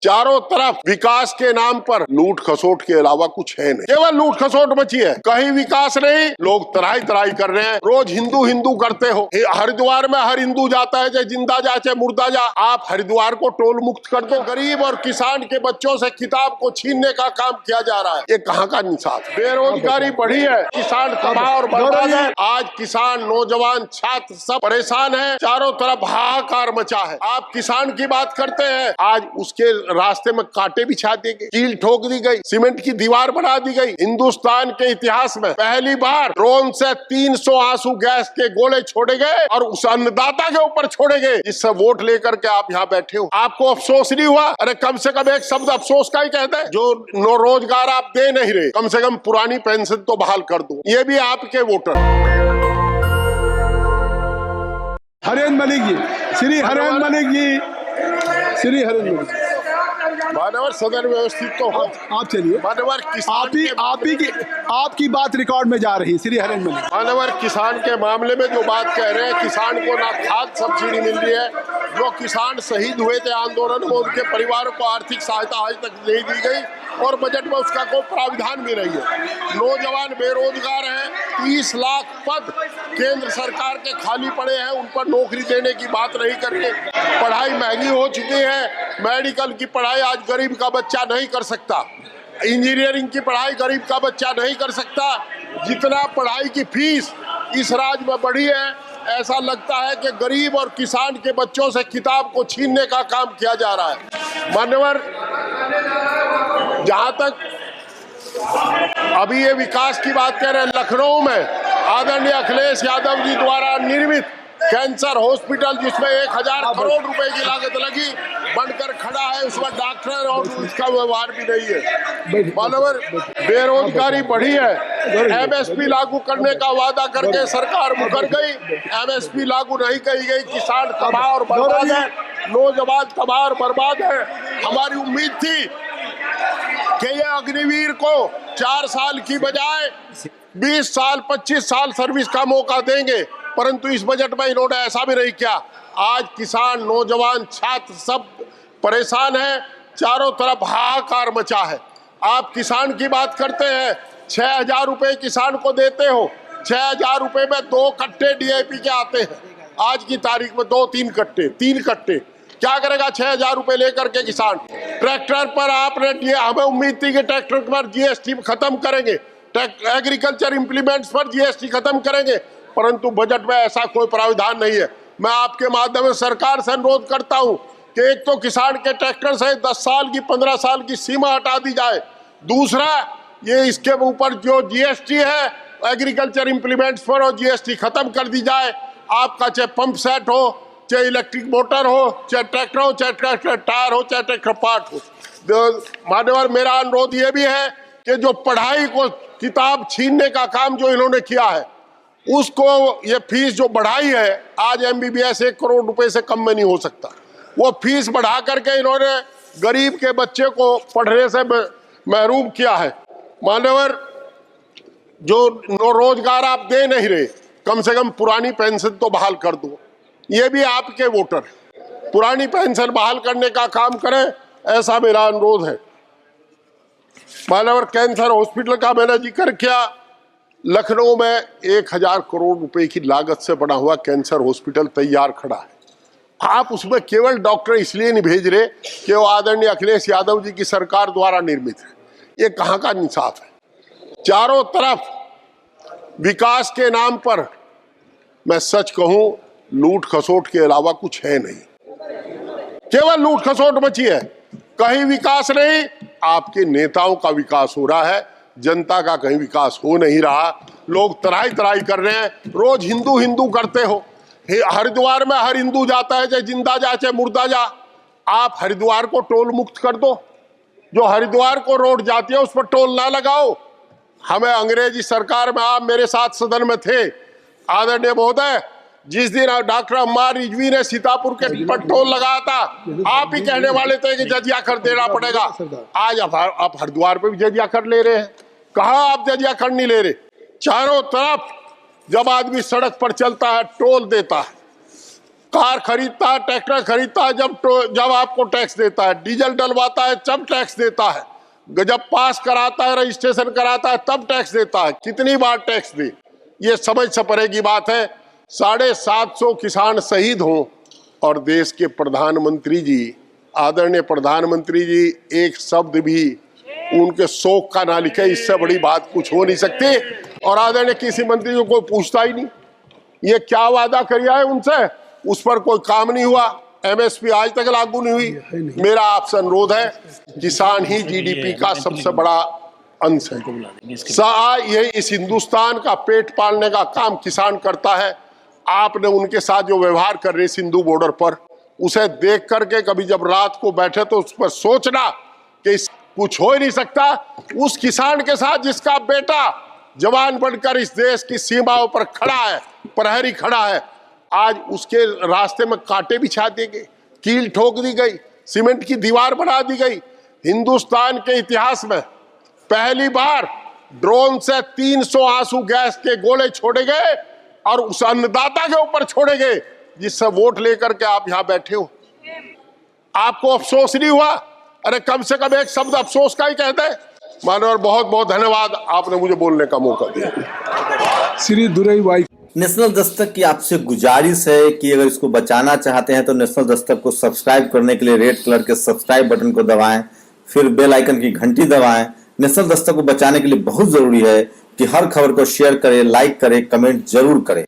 चारों तरफ विकास के नाम पर लूट खसोट के अलावा कुछ है नहीं, केवल लूट खसोट मची है। कहीं विकास नहीं, लोग तराई तराई कर रहे हैं। रोज हिंदू हिंदू करते हो। हरिद्वार में हर हिंदू जाता है, चाहे जिंदा जा चाहे मुर्दा जा। आप हरिद्वार को टोल मुक्त कर दो। गरीब और किसान के बच्चों से किताब को छीनने का काम किया जा रहा है। ये कहाँ का इंसाफ? बेरोजगारी बढ़ी है, किसान तबाह और बर्बाद है। आज किसान, नौजवान, छात्र सब परेशान है। चारों तरफ हाहाकार मचा है। आप किसान की बात करते हैं, आज उसके रास्ते में कांटे बिछा दिए गए, कील ठोक दी गई, सीमेंट की दीवार बना दी गई। हिंदुस्तान के इतिहास में पहली बार ड्रोन से 300 आंसू गैस के गोले छोड़े गए और उस अन्नदाता के ऊपर छोड़े गए जिससे वोट लेकर के आप यहाँ बैठे हो। आपको अफसोस नहीं हुआ? अरे कम से कम एक शब्द अफसोस का ही कहते हैं। जो रोजगार आप दे नहीं रहे, कम से कम पुरानी पेंशन तो बहाल कर दो। ये भी आपके वोटर। हरेंद्र मलिक जी, श्री हरेंद्र मलिक जी, श्री हरेंद्र मलिक जी। मानवर सदन व्यवस्थित तो हो। आप चलिए। मानवर आपकी बात रिकॉर्ड में जा रही है, श्री हरेंद्र मलिक। मानवर किसान के मामले में जो बात कह रहे हैं, किसान को ना खाद सब्सिडी मिल रही है। जो किसान शहीद हुए थे आंदोलन में, उनके परिवारों को आर्थिक सहायता आज तक नहीं दी गई और बजट में उसका कोई प्रावधान भी नहीं है। नौजवान बेरोजगार हैं, 30 लाख पद केंद्र सरकार के खाली पड़े हैं, उन पर नौकरी देने की बात नहीं कर रहे। पढ़ाई महंगी हो चुकी है। मेडिकल की पढ़ाई आज गरीब का बच्चा नहीं कर सकता। इंजीनियरिंग की पढ़ाई गरीब का बच्चा नहीं कर सकता। जितना पढ़ाई की फीस इस राज्य में बढ़ी है, ऐसा लगता है कि गरीब और किसान के बच्चों से किताब को छीनने का काम किया जा रहा है। मान्यवर, जहां तक अभी ये विकास की बात कर रहे हैं, लखनऊ में आदरणीय अखिलेश यादव जी द्वारा निर्मित कैंसर हॉस्पिटल, जिसमें 1000 करोड़ रुपए की लागत लगी, बनकर खड़ा है। उसमें डॉक्टर और उसका व्यवहार भी नहीं है। मानवर, बेरोजगारी बढ़ी है। एमएसपी लागू करने का वादा करके सरकार मुकर गई। एमएसपी लागू नहीं की गई। किसान तबाह और बर्बाद है, नौजवान तबाह और बर्बाद है। हमारी उम्मीद थी कि ये अग्निवीर को 4 साल की बजाय 20 साल 25 साल सर्विस का मौका देंगे, परंतु इस बजट में इन्होंने ऐसा भी नहीं किया। आज किसान, नौजवान, छात्र सब परेशान हैं। चारों तरफ हाहाकार मचा है। आप किसान की बात करते हैं, 6000 रुपए किसान को देते हो। 6000 रुपए में 2 कट्टे डीएपी के आते हैं। आज की तारीख में 2-3 कट्टे, 3 कट्टे क्या करेगा 6000 रुपए लेकर के किसान? ट्रैक्टर पर आपने हमें उम्मीद थी कि ट्रैक्टर पर जीएसटी खत्म करेंगे, एग्रीकल्चर इंप्लीमेंट्स पर जीएसटी खत्म करेंगे, परंतु बजट में ऐसा कोई प्रावधान नहीं है। मैं आपके माध्यम से सरकार से अनुरोध करता हूं कि एक तो किसान के ट्रैक्टर से 10 साल की 15 साल की सीमा हटा दी जाए। दूसरा, ये इसके ऊपर जो जीएसटी है एग्रीकल्चर इंप्लीमेंट्स पर, और जीएसटी खत्म कर दी जाए। आपका चाहे पंप सेट हो, चाहे इलेक्ट्रिक मोटर हो, चाहे ट्रैक्टर हो, चाहे ट्रैक्टर टायर हो, चाहे ट्रैक्टर पार्ट हो। मान्यवर, मेरा अनुरोध ये भी है कि जो पढ़ाई को किताब छीनने का काम जो इन्होंने किया है, उसको ये फीस जो बढ़ाई है, आज एमबीबीएस 1 करोड़ रुपए से कम में नहीं हो सकता। वो फीस बढ़ा करके इन्होंने गरीब के बच्चे को पढ़ने से महरूम किया है। मान्यवर, जो रोजगार आप दे नहीं रहे, कम से कम पुरानी पेंशन तो बहाल कर दो। ये भी आपके वोटर है। पुरानी पेंशन बहाल करने का काम करें, ऐसा मेरा अनुरोध है। मान्यवर, कैंसर हॉस्पिटल का मैंने जिक्र किया। लखनऊ में 1000 करोड़ रुपए की लागत से बना हुआ कैंसर हॉस्पिटल तैयार खड़ा है। आप उसमें केवल डॉक्टर इसलिए नहीं भेज रहे कि वो आदरणीय अखिलेश यादव जी की सरकार द्वारा निर्मित है। ये कहाँ का इंसाफ है? चारों तरफ विकास के नाम पर, मैं सच कहूं, लूट खसोट के अलावा कुछ है नहीं, केवल लूट खसोट मची है। कहीं विकास नहीं, आपके नेताओं का विकास हो रहा है, जनता का कहीं विकास हो नहीं रहा। लोग तराई तराई कर रहे हैं। रोज हिंदू हिंदू करते हो। हरिद्वार में हर हिंदू जाता है, चाहे जिंदा जा चाहे मुर्दा जा। आप हरिद्वार को टोल मुक्त कर दो। जो हरिद्वार को रोड जाती है उस पर टोल ना लगाओ। हमें अंग्रेजी सरकार में, आप मेरे साथ सदन में थे आदरणीय महोदय, जिस दिन डॉक्टर अम्मार रिजवी ने सीतापुर के पर टोल लगाया था, आप ही कहने वाले थे कि जजिया कर देना पड़ेगा। आज आप हरिद्वार पे भी जजिया कर ले रहे हैं। कहाँ आप जजिया कर नहीं ले रहे? चारों तरफ जब आदमी सड़क पर चलता है टोल देता है। कार खरीदता है, ट्रैक्टर खरीदता है जब आपको टैक्स देता है, डीजल डलवाता है जब टैक्स देता है, जब पास कराता है, रजिस्ट्रेशन कराता है तब टैक्स देता है। कितनी बार टैक्स दे, ये समझ से परे की बात है। 750 किसान शहीद हों और देश के प्रधानमंत्री जी, आदरणीय प्रधानमंत्री जी, एक शब्द भी उनके शोक का ना लिखे, इससे बड़ी बात कुछ हो नहीं सकती। और आदरणीय कृषि मंत्री को कोई पूछता ही नहीं, ये क्या वादा किया है उनसे, उस पर कोई काम नहीं हुआ। एमएसपी आज तक लागू नहीं हुई। मेरा आपसे अनुरोध है, किसान ही जीडीपी का सबसे बड़ा अंश है। ये इस हिंदुस्तान का पेट पालने का काम किसान करता है। आपने उनके साथ जो व्यवहार कर रहे सिंधु बॉर्डर पर, उसे देख करके कभी जब रात को बैठे तो उस पर सोचना कि कुछ हो ही नहीं सकता। उस किसान के साथ जिसका बेटा जवान बनकर इस देश की सीमाओं पर खड़ा है, प्रहरी खड़ा है, आज उसके रास्ते में कांटे बिछा दिए गए, कील ठोक दी गई, सीमेंट की दीवार बना दी गई। हिंदुस्तान के इतिहास में पहली बार ड्रोन से 300 आंसू गैस के गोले छोड़े गए और उस अन्नदाता के ऊपर छोड़े गए जिससे वोट लेकर के आप यहां बैठे हो। आपको अफसोस नहीं हुआ? अरे कम से कम एक शब्द अफसोस का ही कहते हैं। माननीय, बहुत बहुत धन्यवाद, आपने मुझे बोलने का मौका दिया। श्री दुरई वाई। नेशनल दस्तक की आपसे गुजारिश है कि अगर इसको बचाना चाहते हैं तो नेशनल दस्तक को सब्सक्राइब करने के लिए रेड कलर के सब्सक्राइब बटन को दबाएं, फिर बेल आइकन की घंटी दबाएं। नेशनल दस्तक को बचाने के लिए बहुत जरूरी है कि हर खबर को शेयर करें, लाइक करें, कमेंट जरूर करें।